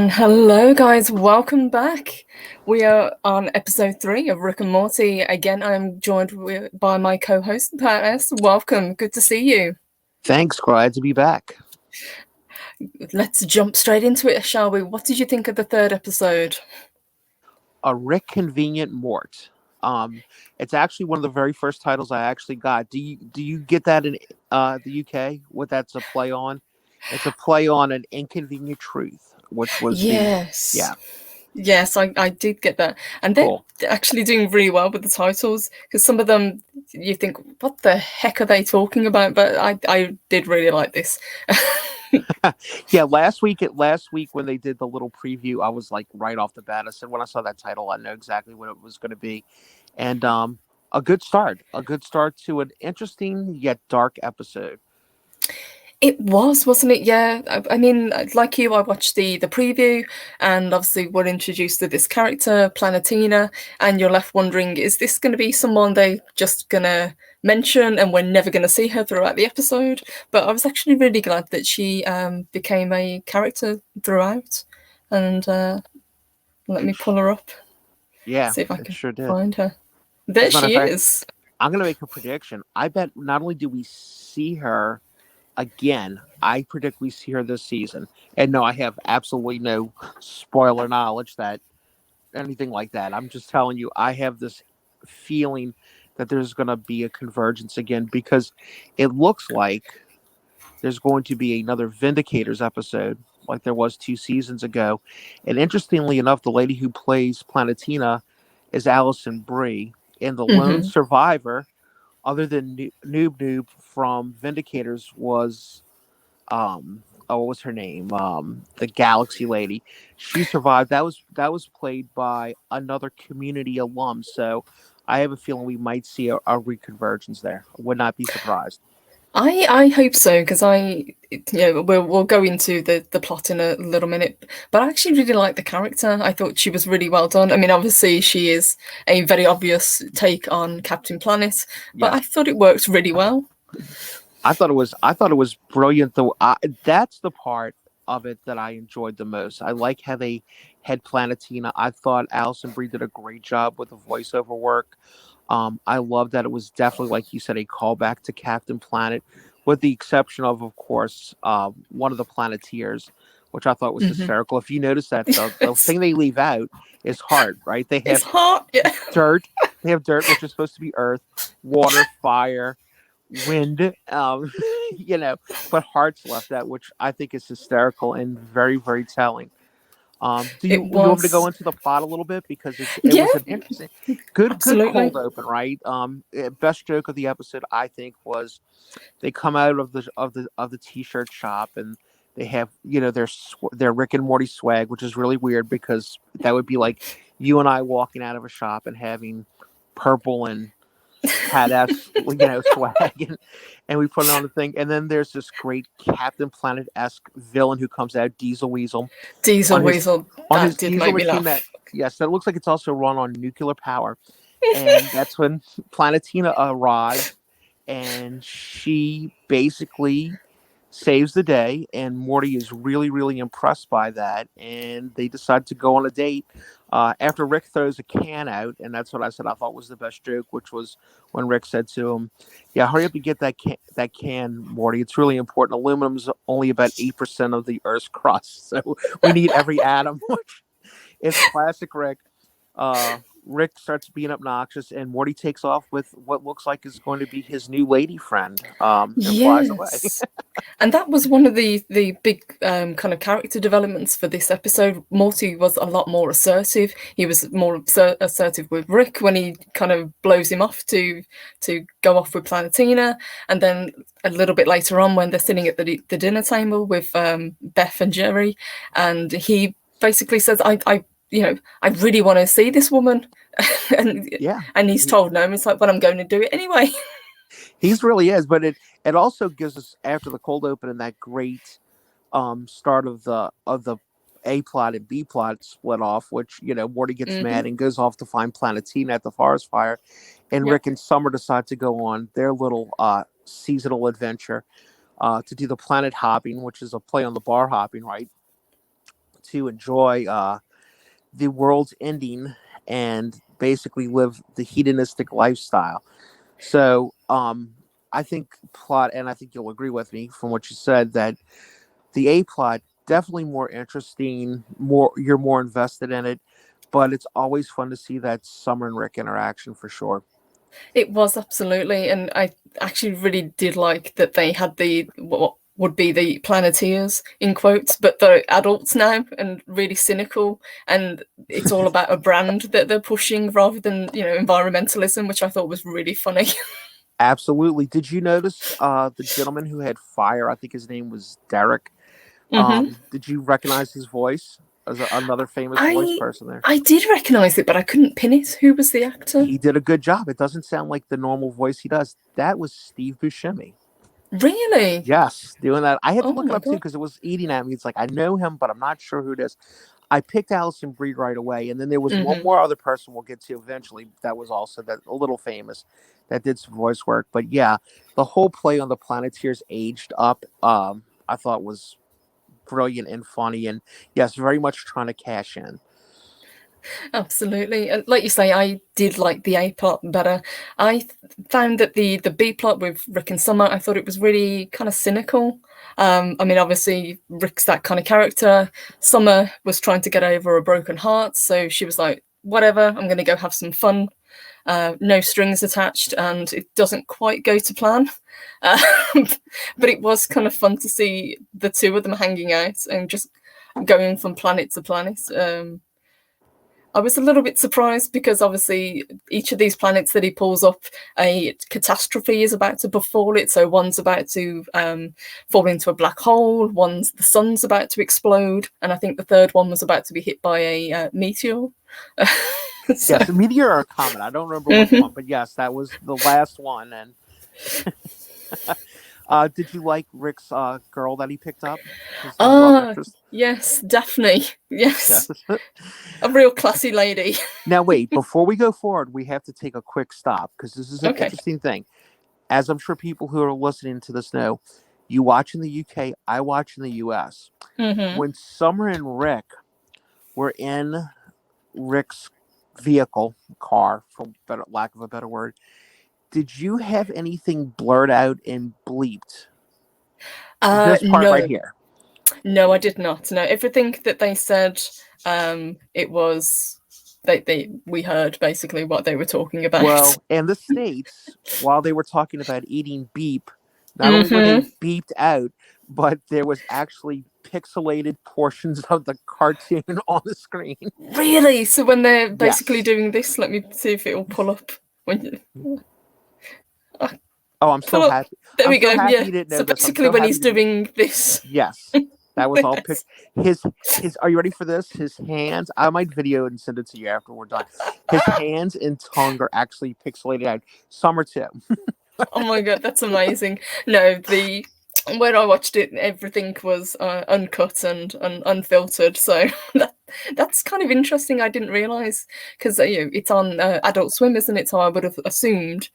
And hello, guys, welcome back. We are on episode 3 of Rick and Morty. Again, I'm joined by my co host, Pat. Welcome, good to see you. Thanks, glad to be back. Let's jump straight into it, shall we? What did you think of the third episode? A Rickconvenient Mort. It's actually one of the very first titles I actually got. Do you get that in the UK? What that's a play on? It's a play on an Inconvenient Truth, which was the Yes. yeah, Yes, I did get that. And they're cool. actually doing really well with the titles because some of them you think, what the heck are they talking about? But I did really like this. Yeah, last week when they did the little preview, I was like right off the bat. I said when I saw that title, I know exactly what it was going to be, and a good start to an interesting yet dark episode. It was, wasn't it? Yeah. I mean, like you, I watched the preview, and obviously we're introduced to this character, Planeteena, and you're left wondering, is this going to be someone they just going to mention, and we're never going to see her throughout the episode? But I was actually really glad that she became a character throughout, and let It me sh- pull her up, yeah, see if I it can sure did. find her. As There a matter of she fact, is. I'm going to make a prediction. I bet not only do we see her again, I predict we see her this season. And no, I have absolutely no spoiler knowledge that anything like that. I'm just telling you, I have this feeling that there's going to be a convergence again because it looks like there's going to be another Vindicators episode like there was 2 seasons ago. And interestingly enough, the lady who plays Planetina is Allison Brie. And the lone Hmm. survivor, other than Noob from Vindicators, was what was her name? The Galaxy lady. She survived. That was played by another Community alum. So I have a feeling we might see a reconvergence there. I would not be surprised. I hope so because we'll go into the plot in a little minute, but I actually really like the character. I thought she was really well done. I mean, obviously she is a very obvious take on Captain Planet, but Yeah. I thought it worked really well. I thought it was brilliant though. That's the part of it that I enjoyed the most. I like how they had Planetina. I thought Alison Brie did a great job with the voiceover work. I love that it was definitely, like you said, a callback to Captain Planet, with the exception of course, one of the Planeteers, which I thought was Hmm. hysterical. If you notice that the it's, thing they leave out is heart, right? They it's have hot. Yeah. dirt. They have dirt, which is supposed to be earth, water, fire, wind. You know, but hearts left out, which I think is hysterical and very, very telling. Do you It would you want me to go was. into the plot a little bit because it Yeah, was an interesting, good absolutely. cold open, right? Best joke of the episode I think was they come out of the t-shirt shop and they have their Rick and Morty swag, which is really weird because that would be like you and I walking out of a shop and having purple and badass swag, and we put it on the thing, and then there's this great Captain Planet esque villain who comes out, Diesel Weasel, Diesel on his Weasel, on that his did diesel make me machine that, laugh. yes, that looks like it's also run on nuclear power. And that's when Planetina arrives, and she basically saves the day, and Morty is really, really impressed by that, and they decide to go on a date. After Rick throws a can out, and that's what I said I thought was the best joke, which was when Rick said to him, "Yeah, hurry up and get that can, Morty. It's really important. Aluminum's only about 8% of the Earth's crust, so we need every atom." Which is classic Rick. Rick starts being obnoxious, and Morty takes off with what looks like is going to be his new lady friend, and flies away. Yes. And that was one of the big kind of character developments for this episode. Morty was a lot more assertive. He was more assertive with Rick when he kind of blows him off to go off with Planetina, and then a little bit later on when they're sitting at the dinner table with Beth and Jerry, and he basically says, I really want to see this woman," and Yeah, and he's he told no, and it's like, "But I'm going to do it anyway." he's really is, but it also gives us, after the cold open and that great start of the A plot and B plot split off, which Morty gets Hmm. mad and goes off to find Planetina at the forest fire, and Yep. Rick and Summer decide to go on their little seasonal adventure to do the planet hopping, which is a play on the bar hopping, right? to enjoy the world's ending and basically live the hedonistic lifestyle. So I think plot, and I think you'll agree with me from what you said, that the A plot definitely more interesting, more you're more invested in it, but it's always fun to see that Summer and Rick interaction for sure. It was absolutely, and I actually really did like that they had the what would be the Planeteers in quotes, but they're adults now and really cynical, and it's all about a brand that they're pushing rather than environmentalism, which I thought was really funny. Absolutely. Did you notice the gentleman who had fire? I think his name was Derek. Hmm. Did you recognize his voice as another famous voice I person there? I did recognise it, but I couldn't pin it. Who was the actor? He did a good job. It doesn't sound like the normal voice he does. That was Steve Buscemi. Really? Yes, doing that. I had to Oh look it my up too god. because it was eating at me. It's like I know him, but I'm not sure who it is. I picked Allison Brie right away, and then there was one Hmm. more other person we'll get to eventually that was also that a little famous that did some voice work. But yeah, the whole play on the Planeteers aged up. I thought was brilliant and funny, and yes, very much trying to cash in. Absolutely. And like you say, I did like the A plot better. I found that the B plot with Rick and Summer, I thought it was really kind of cynical. I mean, obviously, Rick's that kind of character. Summer was trying to get over a broken heart, so she was like, whatever, I'm going to go have some fun. No strings attached, and it doesn't quite go to plan. Uh, but it was kind of fun to see the two of them hanging out and just going from planet to planet. I was a little bit surprised because obviously each of these planets that he pulls up, a catastrophe is about to befall it. So one's about to fall into a black hole, the sun's about to explode, and I think the third one was about to be hit by a meteor. So, Yes, a meteor or a comet. I don't remember which mhm. one, but yes, that was the last one. And did you like Rick's girl that he picked up? His love Ah, interest. yes, Daphne. Yes. Yes, a real classy lady. Now wait, before we go forward, we have to take a quick stop because this is an Okay. interesting thing. As I'm sure people who are listening to this know, you watch in the UK, I watch in the US. Hmm. When Summer and Rick were in Rick's vehicle, car, for better lack of a better word, did you have anything blurred out and bleeped? This part right No, here. no, I did not. No, everything that they said, it was they we heard basically what they were talking about. Well, and the states, while they were talking about eating beep, not only were they Hmm. beeped out, but there was actually pixelated portions of the cartoon on the screen. Really? So when they're basically Yes. doing this, let me see if it will pull up. When oh, Oh, I'm so pull up. happy. There I'm we so go. happy Yeah. you didn't know So this. I'm basically, so when happy he's you didn't. doing this, Yes. That was all yes. picked. His are you ready for this? His hands, I might video and send it to you after we're done. His hands and tongue are actually pixelated out. Summer too. Oh my god, that's amazing. No, the when I watched it, everything was uncut and unfiltered. So that's kind of interesting. I didn't realize because it's on Adult Swim, isn't it? So I would have assumed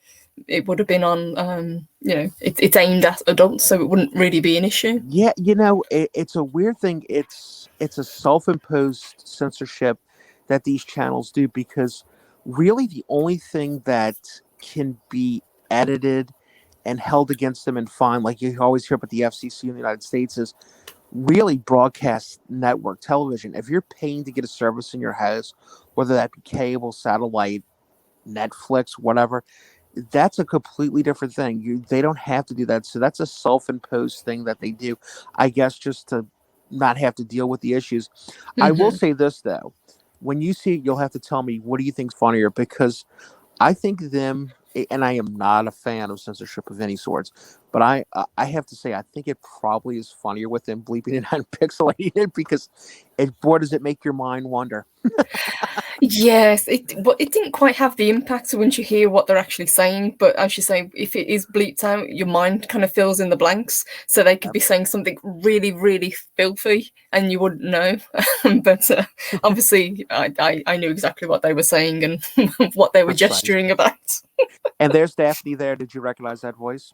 it would have been on. It's aimed at adults, so it wouldn't really be an issue. Yeah, it's a weird thing. It's a self-imposed censorship that these channels do because really the only thing that can be edited and held against them and fined, like you always hear about the FCC in the United States, is really broadcast network television. If you're paying to get a service in your house, whether that be cable, satellite, Netflix, whatever, that's a completely different thing. They don't have to do that. So that's a self-imposed thing that they do, I guess, just to not have to deal with the issues. I will Hmm. say this though. When you see it, you'll have to tell me what do you think's funnier because I think them, and I am not a fan of censorship of any sorts, but I have to say I think it probably is funnier with them bleeping it and pixelating it because boy does it make your mind wonder. Yes, but it didn't quite have the impact once you hear what they're actually saying. But as you say, if it is bleeped out, your mind kind of fills in the blanks. So they could Yep, be saying something really, really filthy, and you wouldn't know. But obviously, I knew exactly what they were saying and what they were precise. gesturing about. And there's Daphne there. Did you recognize that voice?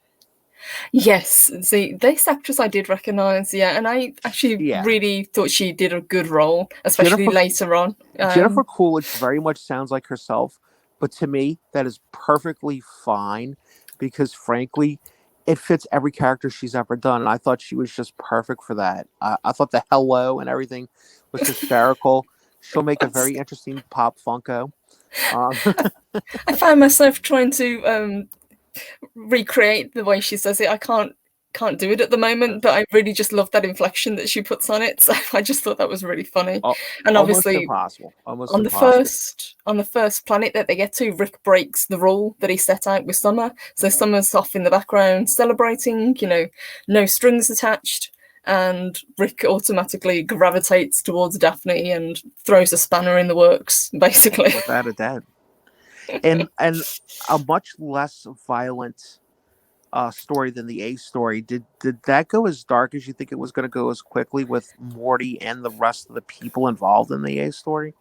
Yes, see, this actress I did recognise, yeah, and I actually Yeah, really thought she did a good role, especially Jennifer later on. Jennifer Coolidge very much sounds like herself, but to me, that is perfectly fine because, frankly, it fits every character she's ever done. And I thought she was just perfect for that. I thought the hello and everything was hysterical. She'll make a very interesting pop Funko. Um, I found myself trying to recreate the way she says it. I can't do it at the moment, but I really just love that inflection that she puts on it. So I just thought that was really funny. And almost obviously, impossible. Almost on the impossible. first planet that they get to, Rick breaks the rule that he set out with Summer. So Summer's off in the background celebrating, no strings attached. And Rick automatically gravitates towards Daphne and throws a spanner in the works, basically. Without a doubt. And a much less violent story than the A story. Did that go as dark as you think it was going to go as quickly with Morty and the rest of the people involved in the A story?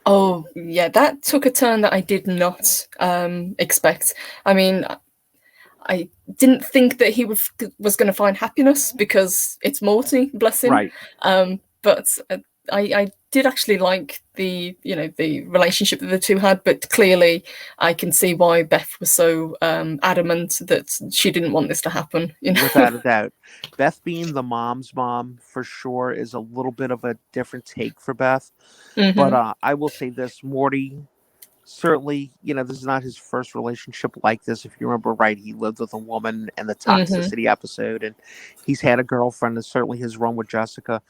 Oh, yeah, that took a turn that I did not expect. I mean, I didn't think that he was going to find happiness because it's Morty, bless him. Right. But I did actually like the relationship that the two had. But clearly, I can see why Beth was so adamant that she didn't want this to happen. Without a doubt. Beth being the mom's mom for sure is a little bit of a different take for Beth. But Hmm. I will say this, Morty certainly, this is not his first relationship like this. If you remember right, he lived with a woman in the Hmm. toxicity episode, and he's had a girlfriend, and certainly his run with Jessica.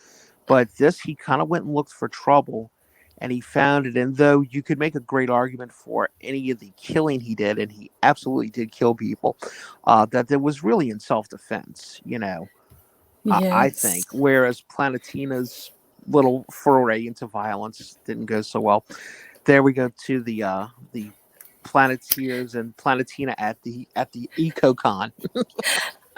But this, he kind of went and looked for trouble, and he found it. And though you could make a great argument for any of the killing he did, and he absolutely did kill people, that it was really in self-defense, I think. Yes. Whereas Planeteena's little foray into violence didn't go so well. There we go to the Planeteers and Planeteena at the EcoCon.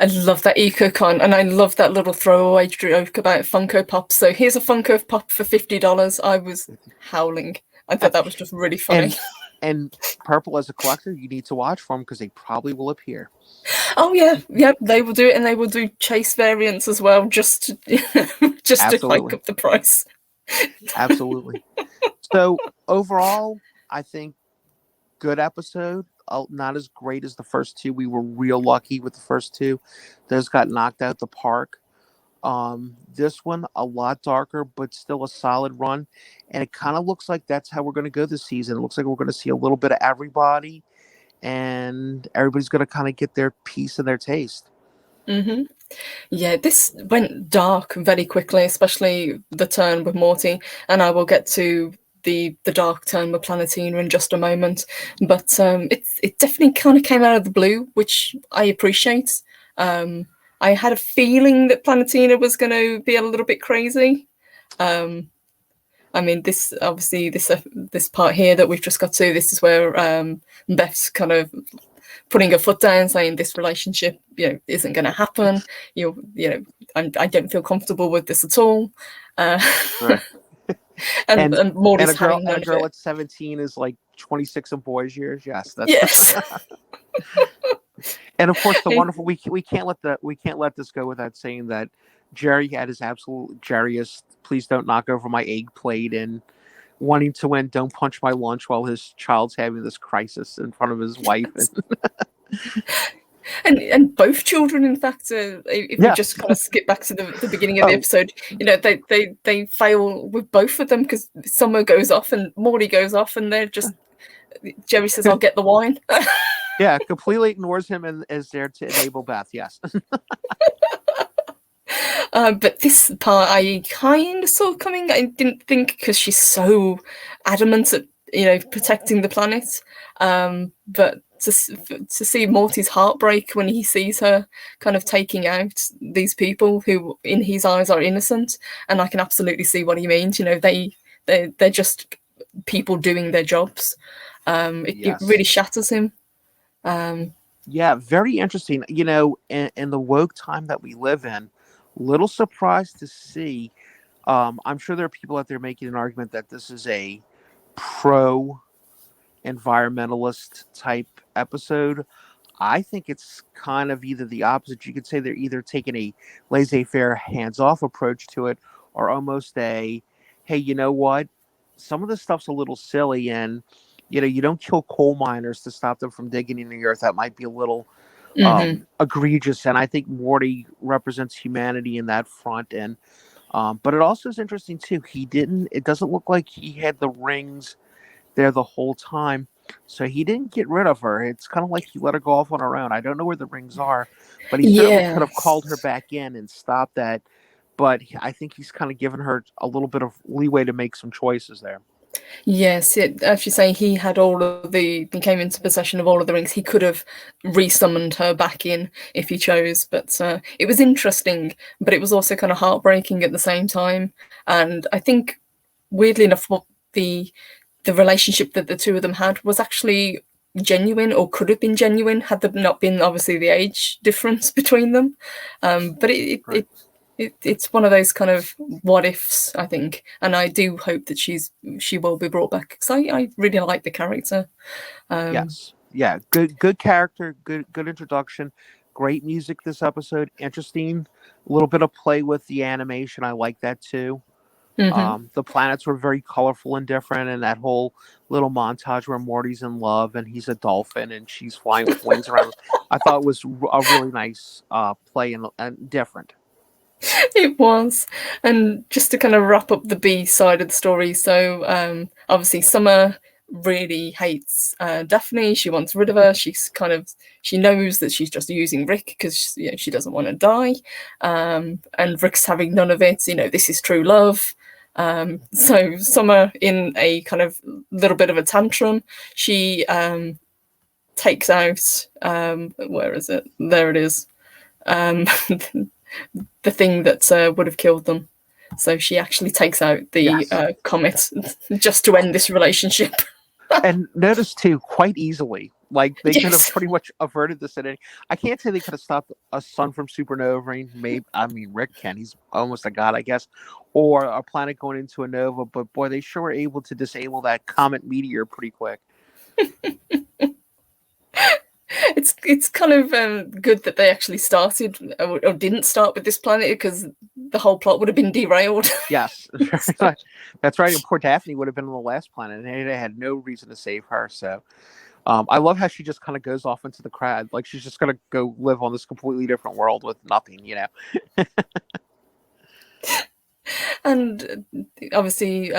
I love that EcoCon, and I love that little throwaway joke about Funko Pop. So here's a Funko Pop for $50. I was howling. I thought that was just really funny. and and Purple as a collector, you need to watch for them because they probably will appear. Oh yeah, yeah, they will do it, and they will do chase variants as well, just to, just to hike Absolutely, up the price. absolutely. So overall, I think good episode. Not as great as the first two. We were real lucky with the first two. Those got knocked out the park. This one a lot darker, but still a solid run, and it kind of looks like that's how we're going to go this season. It looks like we're going to see a little bit of everybody, and everybody's going to kind of get their piece and their taste. Hmm. Yeah, this went dark very quickly, especially the turn with Morty, and I will get to the dark turn with Planeteena in just a moment. But it definitely kind of came out of the blue, which I appreciate. Um, I had a feeling that Planeteena was going to be a little bit crazy. Um, I mean, this obviously this part here that we've just got to. This is where Beth's kind of putting her foot down, saying this relationship, isn't going to happen. I don't feel comfortable with this at all. Uh, Right. and And and and Morty's a girl having and a none of girl it. at 17 is like 26 in boys' years. Yes, that's Yes. and of course the wonderful we can't let this go without saying that Jerry had his absolute Jerryist. Please don't knock over my egg plate and wanting to win. Don't punch my lunch while his child's having this crisis in front of his wife. And And both children, in fact, if we just yes, kind of skip back to the beginning of the oh episode, they fail with both of them because Summer goes off and Morty goes off, and they're just Jerry says, "I'll get the wine." yeah, completely ignores him and is there to enable Beth. Yes, But this part I kind of saw coming. I didn't think because she's so adamant at protecting the planet. But to see Morty's heartbreak when he sees her kind of taking out these people who, in his eyes, are innocent, and I can absolutely see what he means. They're just people doing their jobs. It yes, really shatters him. Um, yeah, very interesting. In the woke time that we live in, little surprised to see. I'm sure there are people out there making an argument that this is a pro environmentalist type episode. I think it's kind of either the opposite. You could say they're either taking a laissez-faire, hands-off approach to it, or almost a, hey, you know what? Some of this stuff's a little silly, and you don't kill coal miners to stop them from digging in the earth. That might be a little Hmm. egregious, and I think Morty represents humanity in that front. And but it also is interesting too. He didn't. It doesn't look like he had the rings there the whole time. So he didn't get rid of her. It's kind of like he let her go off on her own. I don't know where the rings are, but he certainly could have called her Yes. back in and stopped that. But I think he's kind of given her a little bit of leeway to make some choices there. Yes, as you say, he came into possession of all of the rings. He could have re-summoned her back in if he chose, but it was interesting, but it was also kind of heartbreaking at the same time. And I think, weirdly enough, what the relationship that the two of them had was actually genuine, or could have been genuine, had there not been obviously the age difference between them. But Right. it's one of those kind of what ifs, I think, and I do hope that she will be brought back because I really like the character. Um, Yes. Yeah. Good character. Good introduction. Great music this episode. Interesting. A little bit of play with the animation. I like that too. mhm. The planets were very colorful and different, and that whole little montage where Morty's in love and he's a dolphin and she's flying with wings around. I thought it was a really nice play and different. It was. And just to kind of wrap up the B side of the story, so obviously Summer really hates Daphne. She wants rid of her. She knows that she's just using Rick because she doesn't want to die. And Rick's having none of it. This is true love. So Summer, in a kind of little bit of a tantrum, she takes out where is it? There it is. Um, the thing that would have killed them. So she actually takes out the Yes. comet just to end this relationship. And notice too, quite easily, like they could have Yes. pretty much averted this at any. I can't say they could have stopped a sun from supernovaing. Maybe I mean Rick can. He's almost a god, I guess, or a planet going into a nova. But boy, they sure were able to disable that comet meteor pretty quick. It's kind of good that they actually started or didn't start with this planet because the whole plot would have been derailed. Yes, very So, much. That's right. And poor Daphne would have been on the last planet, and they had no reason to save her. So I love how she just kind of goes off into the crowd, like she's just gonna go live on this completely different world with nothing, you know. and obviously,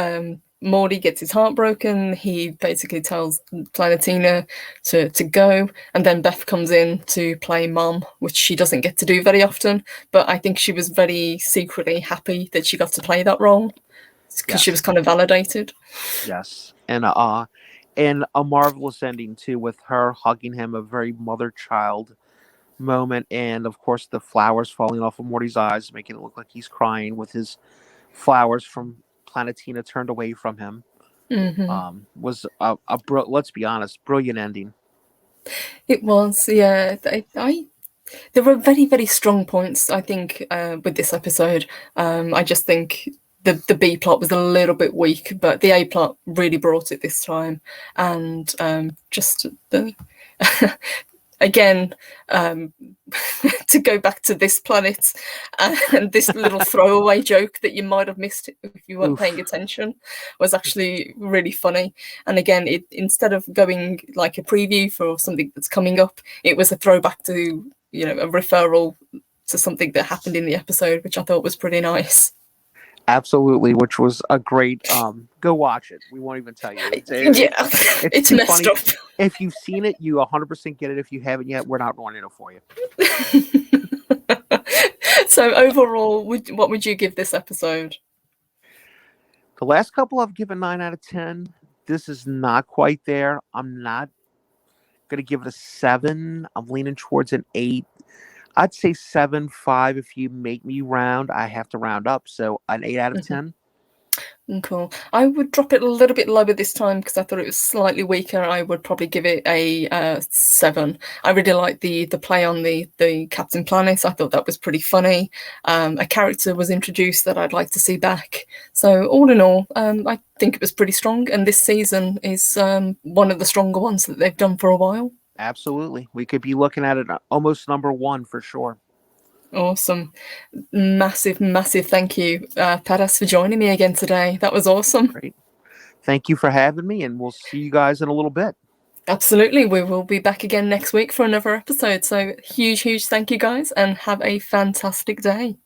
Morty gets his heart broken. He basically tells Planeteena to go, and then Beth comes in to play mom, which she doesn't get to do very often. But I think she was very secretly happy that she got to play that role because she was Yes, kind of validated. yes, and a marvelous ending too, with her hugging him, a very mother-child moment, and of course the flowers falling off of Morty's eyes, making it look like he's crying with his flowers from Planetina turned away from him. Hmm. Was let's be honest, brilliant ending. It was, yeah. There were very, very strong points, I think, with this episode. I just think the B plot was a little bit weak, but the A plot really brought it this time. And just the again, to go back to this planet and this little throwaway joke that you might have missed if you weren't paying Oof. attention was actually really funny. And again, it instead of going like a preview for something that's coming up, it was a throwback to a referral to something that happened in the episode, which I thought was pretty nice. Absolutely, which was a great go watch it. We won't even tell you. Yeah, It's it's too messed funny. up. If you've seen it, you 100% get it. If you haven't yet, we're not ruining it for you. So overall, what would you give this episode? The last couple I've given 9 out of 10. This is not quite there. I'm not going to give it a 7. I'm leaning towards an 8. I'd say 7.5 if you make me round. I have to round up. So an 8 out of 10. Cool. I would drop it a little bit lower this time because I thought it was slightly weaker. I would probably give it a 7. I really liked the play on the Captain Planet. I thought that was pretty funny. A character was introduced that I'd like to see back. So all in all, I think it was pretty strong. And this season is one of the stronger ones that they've done for a while. Absolutely. We could be looking at it almost number one for sure. Awesome. Massive, massive thank you, Paras, for joining me again today. That was awesome. Great. Thank you for having me, and we'll see you guys in a little bit. Absolutely. We will be back again next week for another episode. So huge, huge thank you, guys, and have a fantastic day.